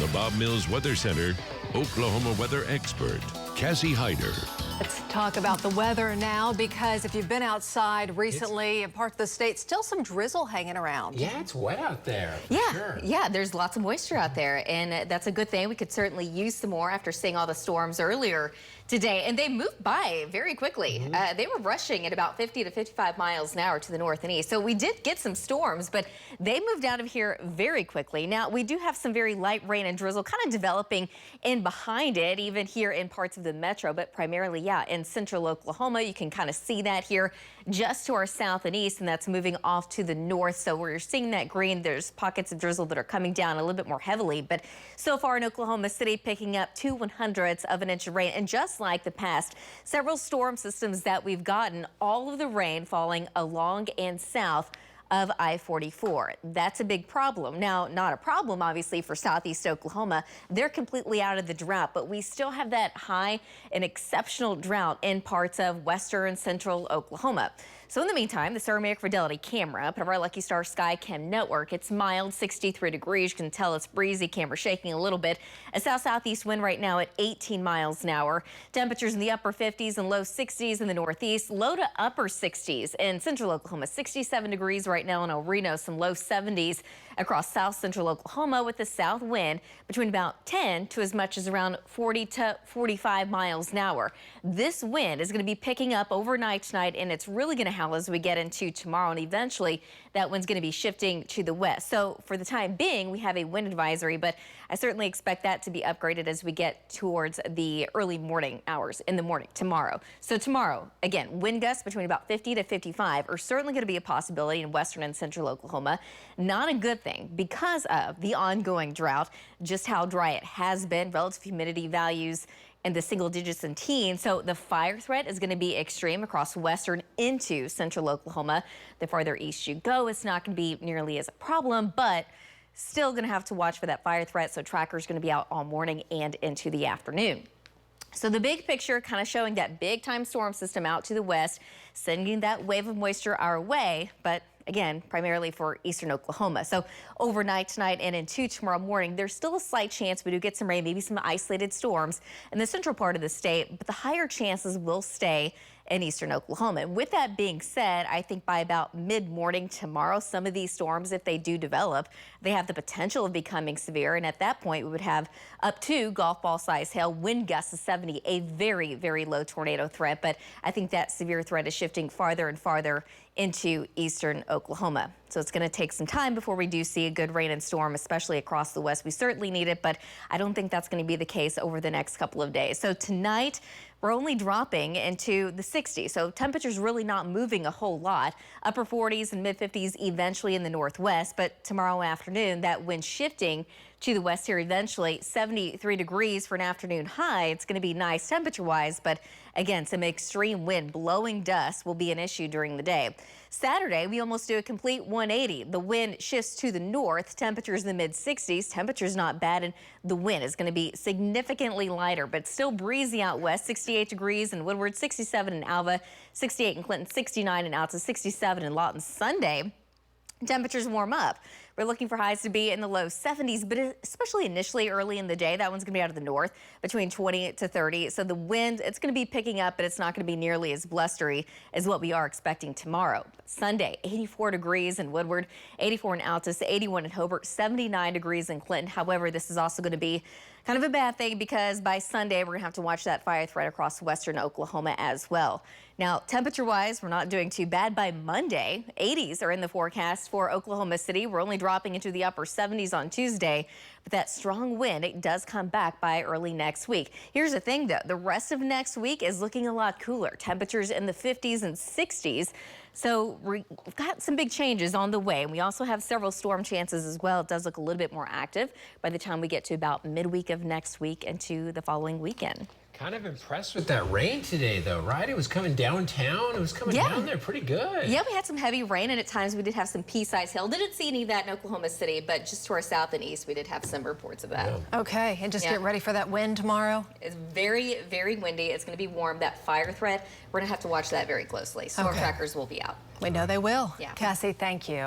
the Bob Mills Weather Center, Oklahoma weather expert, Cassie Heiter. Let's talk about the weather now, because if you've been outside recently in parts of the state, still some drizzle hanging around. Yeah, it's wet out there. Yeah, there's lots of moisture out there, and that's a good thing. We could certainly use some more after seeing all the storms earlier today, and they moved by very quickly. They were rushing at about 50 to 55 miles an hour to the north and east. So we did get some storms, but they moved out of here very quickly. Now, we do have some very light rain and drizzle kind of developing in behind it, even here in parts of the metro, but primarily, yeah, in central Oklahoma. You can kind of see that here just to our south and east, and that's moving off to the north. So where you're seeing that green, there's pockets of drizzle that are coming down a little bit more heavily. But so far in Oklahoma City, picking up 2/100ths of an inch of rain. And just like the past several storm systems that we've gotten, all of the rain falling along and south of I-44. That's a big problem. Now, not a problem, obviously, for southeast Oklahoma. They're completely out of the drought, but we still have that high and exceptional drought in parts of western and central Oklahoma. So in the meantime, the Ceramic Fidelity camera, part of our Lucky Star Sky Cam network, it's mild, 63 degrees. You can tell it's breezy. Camera shaking a little bit. A south-southeast wind right now at 18 miles an hour. Temperatures in the upper 50s and low 60s in the northeast, low to upper 60s in central Oklahoma, 67 degrees right now in El Reno, some low 70s across south central Oklahoma with a south wind between about 10 to as much as around 40 to 45 miles an hour. This wind is going to be picking up overnight tonight, and it's really going to as we get into tomorrow, and eventually that wind's going to be shifting to the west. So for the time being, we have a wind advisory, but I certainly expect that to be upgraded as we get towards the early morning hours in the morning tomorrow. So tomorrow, again, wind gusts between about 50 to 55 are certainly going to be a possibility in western and central Oklahoma. Not a good thing because of the ongoing drought, just how dry it has been, relative humidity values in the single digits and teens. So the fire threat is going to be extreme across western into central Oklahoma. The farther east you go, it's not going to be nearly as a problem, but still going to have to watch for that fire threat. So trackers going to be out all morning and into the afternoon. So the big picture kind of showing that big time storm system out to the west, sending that wave of moisture our way, but again, primarily for eastern Oklahoma. So overnight tonight and into tomorrow morning, there's still a slight chance we do get some rain, maybe some isolated storms in the central part of the state, but the higher chances will stay in eastern Oklahoma. And with that being said, I think by about mid-morning tomorrow, some of these storms, if they do develop, they have the potential of becoming severe. And at that point, we would have up to golf ball size hail, wind gusts of 70, a very, very low tornado threat. But I think that severe threat is shifting farther and farther into eastern Oklahoma. So it's going to take some time before we do see a good rain and storm, especially across the west. We certainly need it, but I don't think that's going to be the case over the next couple of days. So tonight, we're only dropping into the 60s. So temperatures really not moving a whole lot. Upper 40s and mid 50s eventually in the northwest. But tomorrow afternoon, that wind shifting to the west here eventually. 73 degrees for an afternoon high. It's going to be nice temperature wise, but again, some extreme wind blowing dust will be an issue during the day. Saturday, we almost do a complete 180. The wind shifts to the north. Temperatures in the mid 60s. Temperatures not bad, and the wind is going to be significantly lighter, but still breezy out west. 68 degrees in Woodward, 67 in Alva, 68 in Clinton, 69 in Alta, 67 in Lawton. Sunday, temperatures warm up. We're looking for highs to be in the low 70s, but especially initially early in the day, that one's going to be out of the north between 20 to 30. So the wind, it's going to be picking up, but it's not going to be nearly as blustery as what we are expecting tomorrow. Sunday, 84 degrees in Woodward, 84 in Altus, 81 in Hobart, 79 degrees in Clinton. However, this is also going to be kind of a bad thing because by Sunday, we're going to have to watch that fire threat across western Oklahoma as well. Now, temperature-wise, we're not doing too bad by Monday. 80s are in the forecast for Oklahoma City. We're only dropping into the upper 70s on Tuesday, but that strong wind, it does come back by early next week. Here's the thing, though. The rest of next week is looking a lot cooler. Temperatures in the 50s and 60s. So we've got some big changes on the way. We also have several storm chances as well. It does look a little bit more active by the time we get to about midweek of next week into the following weekend. Kind of impressed with that rain today, though, right? It was coming downtown. It was coming down there pretty good. Yeah, we had some heavy rain, and at times we did have some pea-sized hail. Didn't see any of that in Oklahoma City, but just to our south and east, we did have some reports of that. Yeah. Okay, and just get ready for that wind tomorrow. It's very, very windy. It's going to be warm. That fire threat, we're going to have to watch that very closely. Storm trackers will be out. We know they will. Yeah. Cassie, thank you.